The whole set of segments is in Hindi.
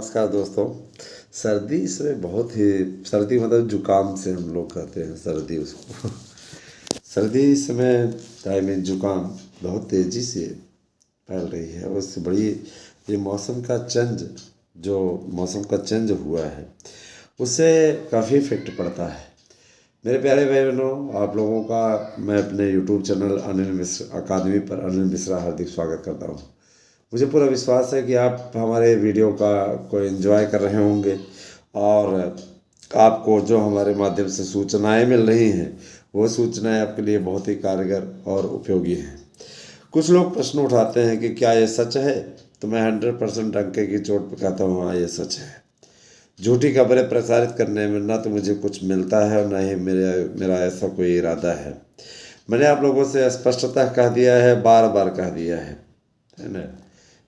नमस्कार दोस्तों। सर्दी इसमें बहुत ही सर्दी मतलब जुकाम से हम लोग कहते हैं सर्दी उसको। सर्दी इस समय टाइम में जुकाम बहुत तेज़ी से फैल रही है और उससे बड़ी ये मौसम का चेंज हुआ है उससे काफ़ी इफेक्ट पड़ता है। मेरे प्यारे भाई बहनों, आप लोगों का मैं अपने यूट्यूब चैनल अनिल मिश्र अकादमी पर अनिल मिश्रा हार्दिक स्वागत करता हूँ। मुझे पूरा विश्वास है कि आप हमारे वीडियो को एंजॉय कर रहे होंगे और आपको जो हमारे माध्यम से सूचनाएं मिल रही हैं वो सूचनाएं आपके लिए बहुत ही कारगर और उपयोगी हैं। कुछ लोग प्रश्न उठाते हैं कि क्या ये सच है, तो मैं 100% डंके की चोट पर कहता हूँ हाँ, ये सच है। झूठी खबरें प्रसारित करने में ना तो मुझे कुछ मिलता है और ना ही मेरा ऐसा कोई इरादा है। मैंने आप लोगों से स्पष्टतः कह दिया है, बार बार कह दिया है ना।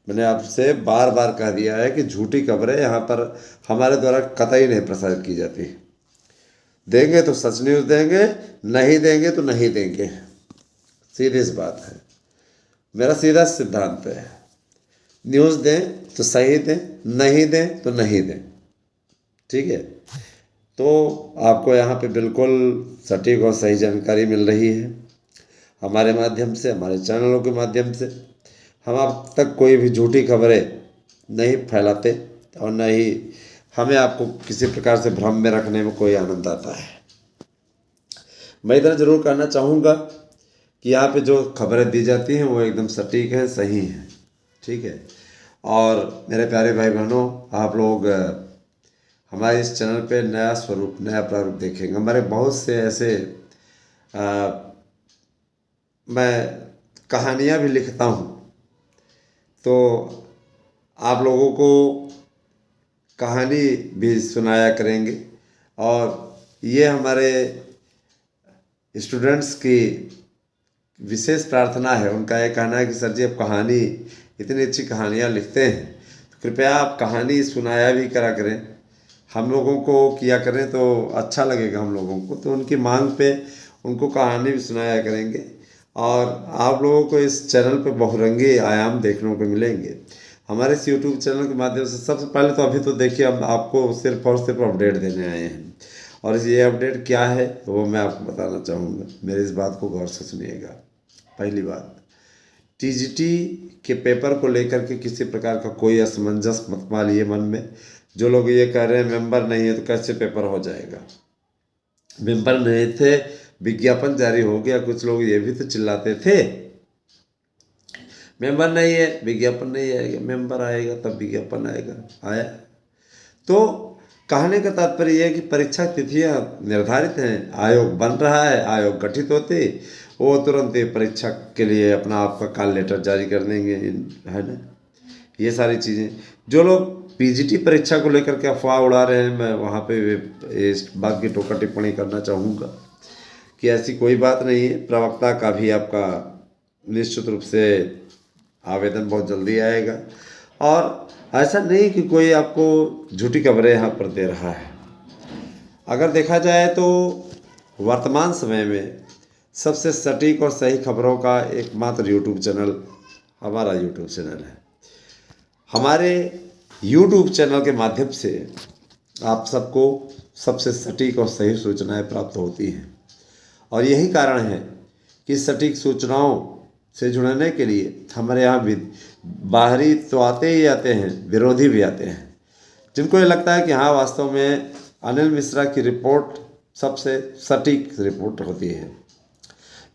मैंने आपसे बार बार कह दिया है कि झूठी खबरें यहाँ पर हमारे द्वारा कतई नहीं प्रसारित की जाती। देंगे तो सच न्यूज़ देंगे, नहीं देंगे तो नहीं देंगे। सीधी सी बात है, मेरा सीधा सिद्धांत है। न्यूज़ दें तो सही दें, नहीं दें तो नहीं दें। ठीक है, तो आपको यहाँ पे बिल्कुल सटीक और सही जानकारी मिल रही है हमारे माध्यम से, हमारे चैनलों के माध्यम से। हम आप तक कोई भी झूठी खबरें नहीं फैलाते और न ही हमें आपको किसी प्रकार से भ्रम में रखने में कोई आनंद आता है। मैं इधर ज़रूर कहना चाहूँगा कि यहाँ पे जो खबरें दी जाती हैं वो एकदम सटीक हैं, सही हैं। ठीक है, और मेरे प्यारे भाई बहनों, आप लोग हमारे इस चैनल पे नया स्वरूप, नया प्रारूप देखेंगे। हमारे बहुत से ऐसे मैं कहानियाँ भी लिखता हूँ, तो आप लोगों को कहानी भी सुनाया करेंगे। और ये हमारे स्टूडेंट्स की विशेष प्रार्थना है। उनका ये कहना है कि सर जी, आप कहानी इतनी अच्छी कहानियाँ लिखते हैं तो कृपया आप कहानी सुनाया भी करा करें, हम लोगों को किया करें तो अच्छा लगेगा हम लोगों को। तो उनकी मांग पे उनको कहानी भी सुनाया करेंगे और आप लोगों को इस चैनल पे बहुरंगी आयाम देखने को मिलेंगे। हमारे इस यूट्यूब चैनल के माध्यम से सबसे पहले तो अभी तो देखिए, हम आपको सिर्फ और सिर्फ अपडेट देने आए हैं और ये अपडेट क्या है वो मैं आपको बताना चाहूँगा। मेरी इस बात को गौर से सुनिएगा। पहली बात, टीजीटी के पेपर को लेकर के किसी प्रकार का कोई असमंजस मत मानिए मन में। जो लोग ये कह रहे हैं मेंबर नहीं है तो कैसे पेपर हो जाएगा। मेंबर नहीं थे, विज्ञापन जारी हो गया। कुछ लोग ये भी तो चिल्लाते थे मेंबर नहीं है, विज्ञापन नहीं आएगा। मेंबर आएगा तब विज्ञापन आएगा। आया तो कहने का तात्पर्य यह है कि परीक्षा तिथियां निर्धारित हैं, आयोग बन रहा है, आयोग गठित होते वो तुरंत ही परीक्षा के लिए अपना आपका कॉल लेटर जारी कर देंगे, है ना। ये सारी चीज़ें, जो लोग पीजीटी परीक्षा को लेकर के अफवाह उड़ा रहे हैं, मैं वहाँ पे इस बात की टोका टिप्पणी करना चाहूँगा कि ऐसी कोई बात नहीं है। प्रवक्ता का भी आपका निश्चित रूप से आवेदन बहुत जल्दी आएगा और ऐसा नहीं कि कोई आपको झूठी खबरें यहाँ पर दे रहा है। अगर देखा जाए तो वर्तमान समय में सबसे सटीक और सही खबरों का एकमात्र यूट्यूब चैनल हमारा यूट्यूब चैनल है। हमारे यूट्यूब चैनल के माध्यम से आप सबको सबसे सटीक और सही सूचनाएं प्राप्त होती हैं और यही कारण है कि सटीक सूचनाओं से जुड़ने के लिए हमारे यहाँ बाहरी तो आते ही आते हैं, विरोधी भी आते हैं, जिनको ये लगता है कि हाँ, वास्तव में अनिल मिश्रा की रिपोर्ट सबसे सटीक रिपोर्ट होती है।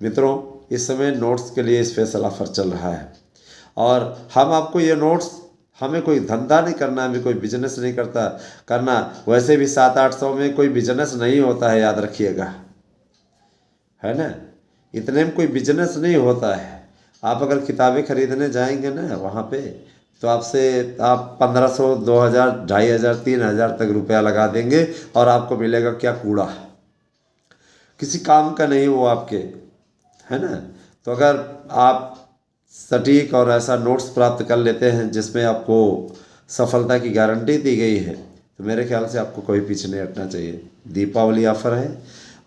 मित्रों, इस समय नोट्स के लिए स्पेशल ऑफर चल रहा है और हम आपको ये नोट्स, हमें कोई धंधा नहीं करना, हमें कोई बिजनेस नहीं करना। वैसे भी 700-800 में कोई बिजनेस नहीं होता है, याद रखिएगा, है ना। इतने में कोई बिजनेस नहीं होता है। आप अगर किताबें खरीदने जाएंगे ना वहाँ पे, तो आप 1500, 2000, 2500, 3000 तक रुपया लगा देंगे और आपको मिलेगा क्या, कूड़ा। किसी काम का नहीं वो आपके, है ना। तो अगर आप सटीक और ऐसा नोट्स प्राप्त कर लेते हैं जिसमें आपको सफलता की गारंटी दी गई है, तो मेरे ख्याल से आपको कोई पीछे नहीं हटना चाहिए। दीपावली ऑफर है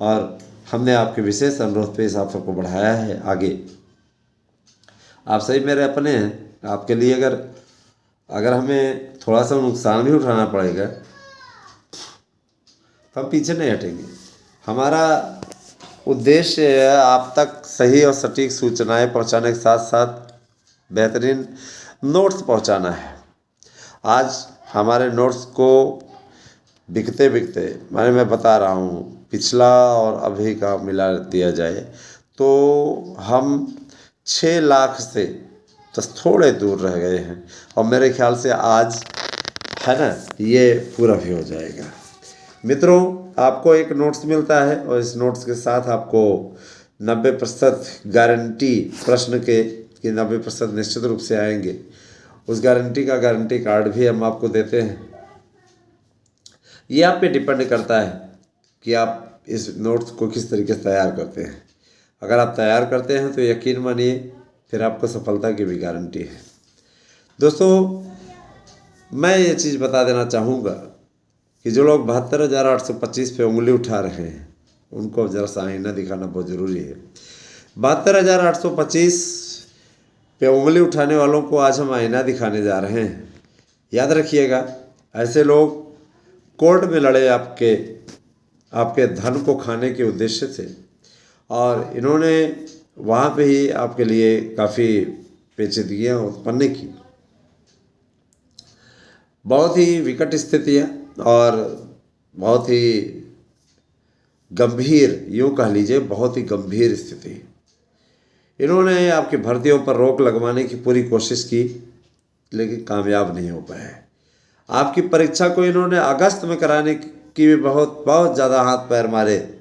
और हमने आपके विशेष अनुरोध पे इस ऑफर को बढ़ाया है आगे। आप सही मेरे अपने हैं, आपके लिए अगर हमें थोड़ा सा नुकसान भी उठाना पड़ेगा, हम पीछे नहीं हटेंगे। हमारा उद्देश्य है आप तक सही और सटीक सूचनाएं पहुंचाने के साथ साथ बेहतरीन नोट्स पहुंचाना है। आज हमारे नोट्स को बिकते बिकते मैं बता रहा हूँ, पिछला और अभी का मिला दिया जाए तो हम 6 लाख से बस थोड़े दूर रह गए हैं, और मेरे ख्याल से आज है ना ये पूरा भी हो जाएगा। मित्रों, आपको एक नोट्स मिलता है और इस नोट्स के साथ आपको 90% गारंटी प्रश्न के कि 90% निश्चित रूप से आएंगे। उस गारंटी का गारंटी कार्ड भी हम आपको देते हैं। ये आप पे डिपेंड करता है कि आप इस नोट्स को किस तरीके से तैयार करते हैं। अगर आप तैयार करते हैं तो यकीन मानिए फिर आपको सफलता की भी गारंटी है। दोस्तों, मैं ये चीज़ बता देना चाहूँगा कि जो लोग 72,825 पे उंगली उठा रहे हैं उनको ज़रा सा आईना दिखाना बहुत ज़रूरी है। 72,825 पे उंगली उठाने वालों को आज हम आईना दिखाने जा रहे हैं। याद रखिएगा, ऐसे लोग कोर्ट में लड़े आपके धन को खाने के उद्देश्य से, और इन्होंने वहाँ पे ही आपके लिए काफ़ी पेचीदगियाँ उत्पन्न की। बहुत ही विकट स्थितियाँ और बहुत ही गंभीर, यूँ कह लीजिए बहुत ही गंभीर स्थिति। इन्होंने आपकी भर्तियों पर रोक लगवाने की पूरी कोशिश की लेकिन कामयाब नहीं हो पाए। आपकी परीक्षा को इन्होंने अगस्त में कराने की भी बहुत ज़्यादा हाथ पैर मारे।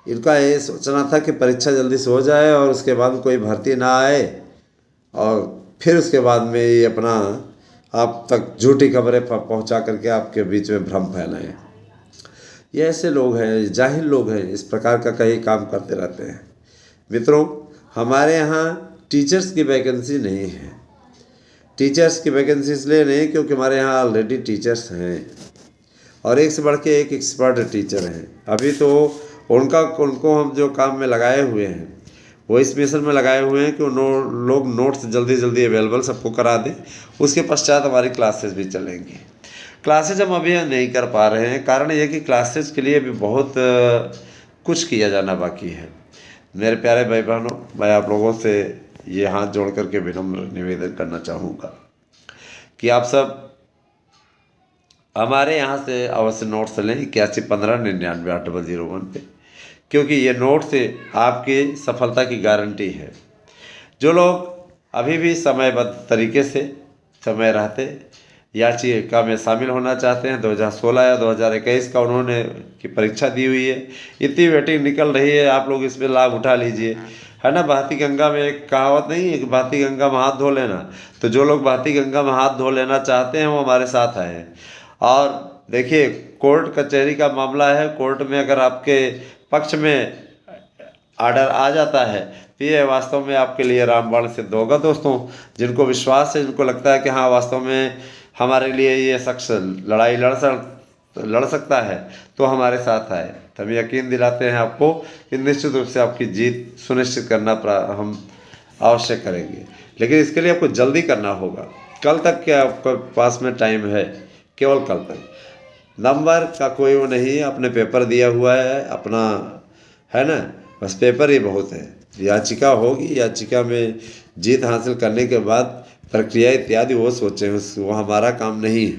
इनका ये सोचना था कि परीक्षा जल्दी से हो जाए और उसके बाद कोई भर्ती ना आए, और फिर उसके बाद में ये अपना आप तक झूठी खबरें पहुंचा करके आपके बीच में भ्रम फैलाएं। ये ऐसे लोग हैं, जाहिल लोग हैं, इस प्रकार का कई काम करते रहते हैं। मित्रों, हमारे यहाँ टीचर्स की वैकेंसी नहीं है। टीचर्स की वैकेंसी इसलिए नहीं क्योंकि हमारे यहाँ ऑलरेडी टीचर्स हैं और एक से बढ़ के एक एक्सपर्ट टीचर हैं। अभी तो उनको हम जो काम में लगाए हुए हैं वो इस मिशन में लगाए हुए हैं कि लोग नोट्स जल्दी अवेलेबल सबको करा दें। उसके पश्चात हमारी क्लासेस भी चलेंगी। क्लासेज हम अभी नहीं कर पा रहे हैं, कारण ये कि क्लासेस के लिए भी बहुत कुछ किया जाना बाकी है। मेरे प्यारे भाई बहनों, मैं आप लोगों से ये हाथ जोड़ करके विनम्र निवेदन करना चाहूँगा कि आप सब हमारे यहाँ से अवश्य नोट्स लें 8115998001 पे, क्योंकि ये नोट से आपकी सफलता की गारंटी है। जो लोग अभी भी समयबद्ध तरीके से समय रहते याचिका में शामिल होना चाहते हैं, 2016 या 2021 का उन्होंने की परीक्षा दी हुई है, इतनी वेटिंग निकल रही है, आप लोग इसमें लाभ उठा लीजिए, है ना। बहती गंगा में एक कहावत नहीं है कि बहती गंगा में हाथ धो लेना। तो जो लोग बहती गंगा में हाथ धो लेना चाहते हैं वो हमारे साथ आए हैं। और देखिए, कोर्ट कचहरी का मामला है, कोर्ट में अगर आपके पक्ष में आर्डर आ जाता है तो ये वास्तव में आपके लिए रामबाण सिद्ध होगा। दोस्तों, जिनको विश्वास है, जिनको लगता है कि हाँ वास्तव में हमारे लिए ये शख्स लड़ाई लड़ सकता है, तो हमारे साथ आए। तो हम यकीन दिलाते हैं आपको कि निश्चित रूप से आपकी जीत सुनिश्चित करना हम आवश्यक करेंगे। लेकिन इसके लिए आपको जल्दी करना होगा। कल तक के आपके पास में टाइम है, केवल कल तक। नंबर का कोई वो नहीं, अपने पेपर दिया हुआ है अपना, है ना, बस पेपर ही बहुत है। याचिका होगी, याचिका में जीत हासिल करने के बाद प्रक्रिया इत्यादि वो सोचें, वो हमारा काम नहीं है।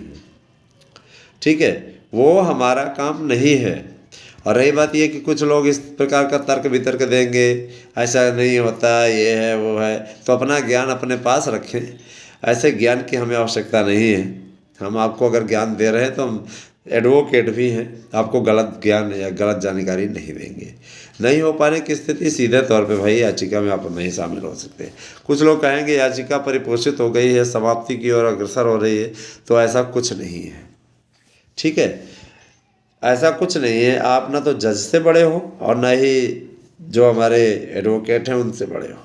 ठीक है, वो हमारा काम नहीं है। और रही बात ये कि कुछ लोग इस प्रकार का तर्क वितर्क देंगे, ऐसा नहीं होता, ये है वो है, तो अपना ज्ञान अपने पास रखें। ऐसे ज्ञान की हमें आवश्यकता नहीं है। हम आपको अगर ज्ञान दे रहे हैं तो हम एडवोकेट भी हैं, आपको गलत ज्ञान या गलत जानकारी नहीं देंगे। नहीं हो पाने की स्थिति सीधे तौर पे भाई याचिका में आप नहीं शामिल हो सकते। कुछ लोग कहेंगे याचिका परिपोषित हो गई है, समाप्ति की ओर अग्रसर हो रही है, तो ऐसा कुछ नहीं है। ठीक है, ऐसा कुछ नहीं है। आप ना तो जज से बड़े हो और ना ही जो हमारे एडवोकेट हैं उनसे बड़े हो।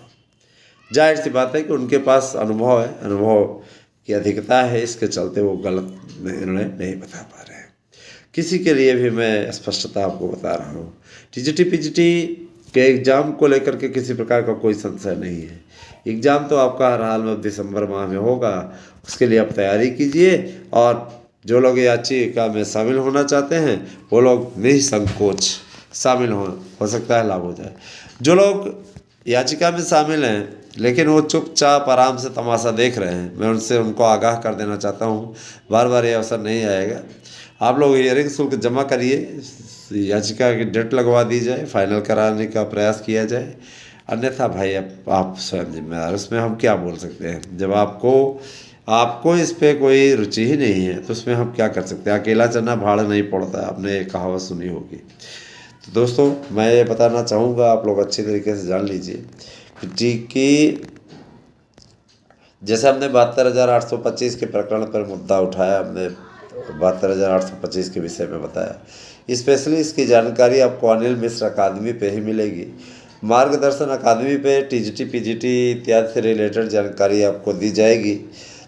जाहिर सी बात है कि उनके पास अनुभव है, अनुभव की अधिकता है, इसके चलते वो गलत निर्णय नहीं बता पा रहे हैं। किसी के लिए भी मैं स्पष्टता आपको बता रहा हूँ, टीजीटी पीजीटी के एग्ज़ाम को लेकर के किसी प्रकार का कोई संशय नहीं है। एग्ज़ाम तो आपका हर हाल में दिसंबर माह में होगा उसके लिए आप तैयारी कीजिए। और जो लोग याचिका में शामिल होना चाहते हैं वो लोग निसंकोच शामिल हो सकता है लाभ हो जाए। जो लोग याचिका में शामिल हैं लेकिन वो चुपचाप आराम से तमाशा देख रहे हैं, मैं उनको आगाह कर देना चाहता हूँ, बार बार ये अवसर नहीं आएगा। आप लोग हियरिंग शुल्क जमा करिए, याचिका की डेट लगवा दी जाए, फाइनल कराने का प्रयास किया जाए। अन्यथा भाई आप स्वयं जिम्मेदार, उसमें हम क्या बोल सकते हैं। जब आपको इस पे कोई रुचि ही नहीं है तो उसमें हम क्या कर सकते हैं। अकेला चना भाड़ नहीं पड़ता, आपने एक कहावत सुनी होगी। तो दोस्तों मैं ये बताना चाहूँगा, आप लोग अच्छी तरीके से जान लीजिए कि जैसे हमने 72,825 के प्रकरण पर मुद्दा उठाया, हमने 72,825 के विषय में बताया। स्पेशली इसकी जानकारी आपको अनिल मिश्र अकादमी पे ही मिलेगी। मार्गदर्शन अकादमी पे टीजीटी पीजीटी इत्यादि से रिलेटेड जानकारी आपको दी जाएगी।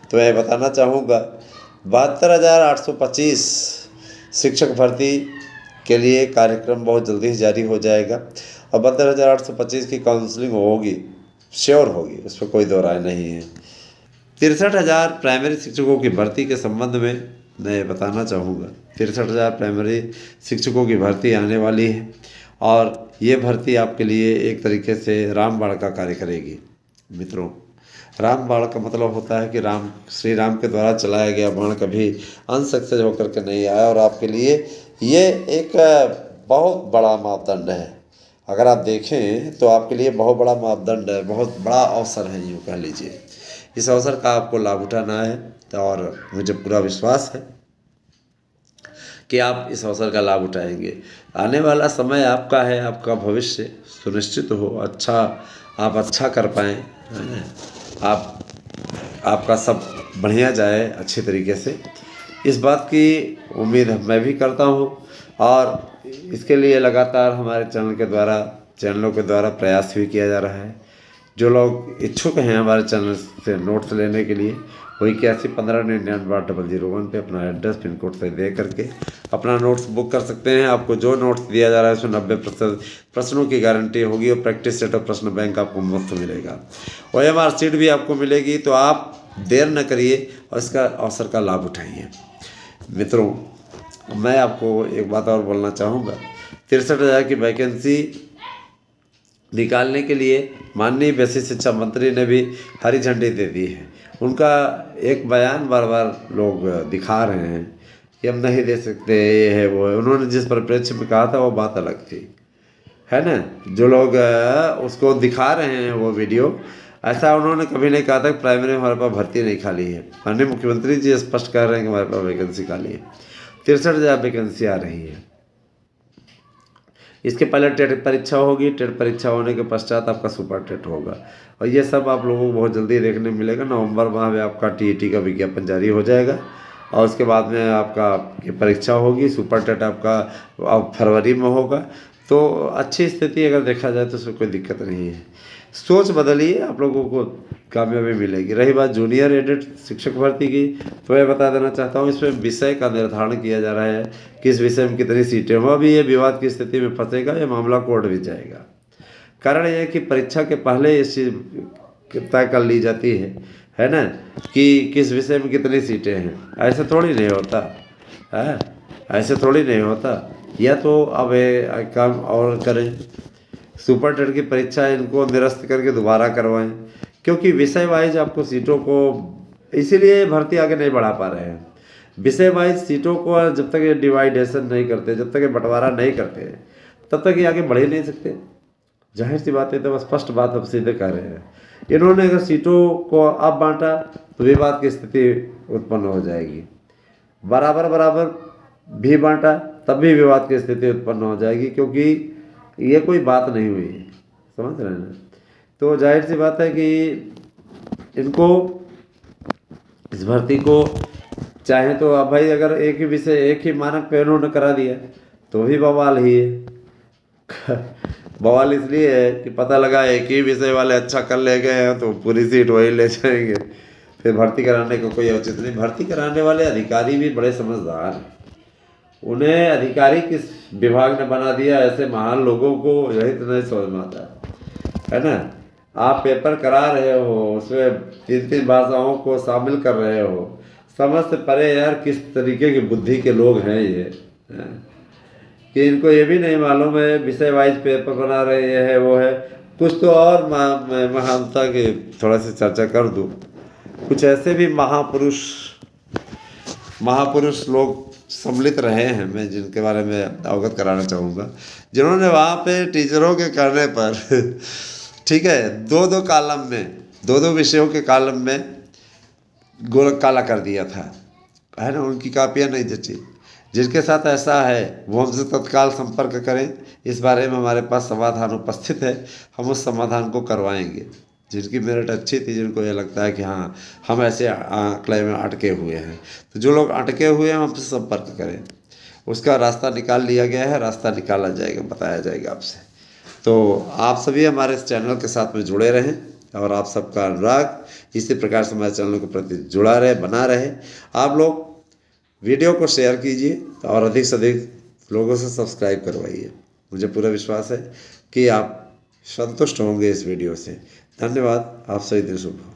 तो मैं बताना चाहूँगा 72,825 शिक्षक भर्ती के लिए कार्यक्रम बहुत जल्दी ही जारी हो जाएगा और 72,825 की काउंसलिंग होगी, श्योर होगी, उस पर कोई दो राय नहीं है। 63,000 प्राइमरी शिक्षकों की भर्ती के संबंध में मैं बताना चाहूँगा। 63,000 प्राइमरी शिक्षकों की भर्ती आने वाली है और ये भर्ती आपके लिए एक तरीके से रामबाण का कार्य करेगी। मित्रों, रामबाण का मतलब होता है कि श्री राम के द्वारा चलाया गया बाण कभी अनसक्सेस होकर के नहीं आया और आपके लिए ये एक बहुत बड़ा मापदंड है। अगर आप देखें तो आपके लिए बहुत बड़ा मापदंड है, बहुत बड़ा अवसर है, यूँ कह लीजिए। इस अवसर का आपको लाभ उठाना है और मुझे पूरा विश्वास है कि आप इस अवसर का लाभ उठाएंगे। आने वाला समय आपका है, आपका भविष्य सुनिश्चित हो, आप अच्छा कर पाएँ, है ना, आपका सब बढ़िया जाए अच्छे तरीके से, इस बात की उम्मीद मैं भी करता हूँ। और इसके लिए लगातार हमारे चैनलों के द्वारा प्रयास भी किया जा रहा है। जो लोग इच्छुक हैं हमारे चैनल से नोट्स लेने के लिए, वो 8115998001 पे अपना एड्रेस पिन कोड से दे करके अपना नोट्स बुक कर सकते हैं। आपको जो नोट्स दिया जा रहा है उसमें 90% प्रश्नों की गारंटी होगी और प्रैक्टिस सेट ऑफ प्रश्न बैंक आपको मुफ्त मिलेगा। OMR सीट भी आपको मिलेगी। तो आप देर न करिए और इसका अवसर का लाभ उठाइए। मित्रों, मैं आपको एक बात और बोलना चाहूँगा। 63,000 की वैकेंसी निकालने के लिए माननीय बेसिक शिक्षा मंत्री ने भी हरी झंडी दे दी है। उनका एक बयान बार बार लोग दिखा रहे हैं कि हम नहीं दे सकते, ये है वो है। उन्होंने जिस परिप्रेक्ष्य में कहा था वो बात अलग थी, है ना। जो लोग उसको दिखा रहे हैं वो वीडियो, ऐसा उन्होंने कभी नहीं कहा था कि प्राइमरी में हमारे पास भर्ती नहीं खाली है। माननीय मुख्यमंत्री जी स्पष्ट कह रहे हैं कि हमारे पास वैकेंसी खाली है। 63,000 वैकेंसी आ रही है। इसके पहले टेट परीक्षा होगी, टेट परीक्षा होने के पश्चात आपका सुपर टेट होगा और ये सब आप लोगों को बहुत जल्दी देखने मिलेगा। नवंबर माह में आपका TET का विज्ञापन जारी हो जाएगा और उसके बाद में आपका परीक्षा होगी। सुपर टेट आपका अब फरवरी में होगा। तो अच्छी स्थिति अगर देखा जाए तो उसमें कोई दिक्कत नहीं है। सोच बदलिए, आप लोगों को कामयाबी मिलेगी। रही बात जूनियर एडेड शिक्षक भर्ती की, तो मैं बता देना चाहता हूँ इसमें विषय का निर्धारण किया जा रहा है, किस विषय में कितनी सीटें हो। अभी ये विवाद की स्थिति में फंसेगा, ये मामला कोर्ट भी जाएगा। कारण यह है कि परीक्षा के पहले इस चीज़ तय कर ली जाती है ना, कि किस विषय में कितनी सीटें हैं। ऐसे थोड़ी नहीं होता है, ऐसे थोड़ी नहीं होता। या तो अब ये काम और करें, सुपर टेट की परीक्षा इनको निरस्त करके दोबारा करवाएं, क्योंकि विषय वाइज आपको सीटों को, इसीलिए भर्ती आगे नहीं बढ़ा पा रहे हैं। विषय वाइज सीटों को जब तक ये डिवाइडेशन नहीं करते, जब तक ये बंटवारा नहीं करते, तब तक ये आगे बढ़ ही नहीं सकते। जाहिर सी बात है, तो स्पष्ट बात अब सीधे कह रहे हैं। इन्होंने अगर सीटों को अब बांटा तो विवाद की स्थिति उत्पन्न हो जाएगी। बराबर बराबर भी बांटा तब भी विवाद की स्थिति उत्पन्न हो जाएगी, क्योंकि ये कोई बात नहीं हुई, समझ रहे हैं ना। तो जाहिर सी बात है कि इनको इस भर्ती को चाहे तो अब भाई अगर एक ही विषय एक ही मानक पे उन्होंने करा दिया तो भी बवाल ही है। बवाल इसलिए है कि पता लगा एक ही विषय वाले अच्छा कर ले गए हैं तो पूरी सीट वही ले जाएंगे, फिर भर्ती कराने को कोई औचित्य नहीं। भर्ती कराने वाले अधिकारी भी बड़े समझदार हैं। उन्हें अधिकारी किस विभाग ने बना दिया, ऐसे महान लोगों को यही तो नहीं समझ में आता है ना। आप पेपर करा रहे हो, उसमें 3-3 भाषाओं को शामिल कर रहे हो, समझ से परे यार किस तरीके की बुद्धि के लोग हैं ये, हैं? कि इनको ये भी नहीं मालूम है विषय वाइज पेपर बना रहे, ये है वो है। कुछ तो और महानता की थोड़ा सी चर्चा कर दूँ। कुछ ऐसे भी महापुरुष लोग सम्मिलित रहे हैं, मैं जिनके बारे में अवगत कराना चाहूँगा, जिन्होंने वहाँ पे टीचरों के कहने पर ठीक है, दो कॉलम में, दो विषयों के कॉलम में गोल काला कर दिया था, है ना। उनकी कापियाँ नहीं जची। जिनके साथ ऐसा है वो हमसे तत्काल संपर्क करें, इस बारे में हमारे पास समाधान उपस्थित है, हम उस समाधान को करवाएंगे। जिनकी मेरिट अच्छी थी, जिनको ये लगता है कि हाँ हम ऐसे आंकड़े में अटके हुए हैं, तो जो लोग अटके हुए हैं हमसे संपर्क करें, उसका रास्ता निकाल लिया गया है, रास्ता निकाला जाएगा, बताया जाएगा आपसे। तो आप सभी हमारे इस चैनल के साथ में जुड़े रहें और आप सबका अनुराग इसी प्रकार से हमारे चैनल के प्रति जुड़ा रहे, बना रहे। आप लोग वीडियो को शेयर कीजिए और अधिक से अधिक लोगों से सब्सक्राइब करवाइए। मुझे पूरा विश्वास है कि आप संतुष्ट होंगे इस वीडियो से। धन्यवाद। आप सभी दिन शुभ हो।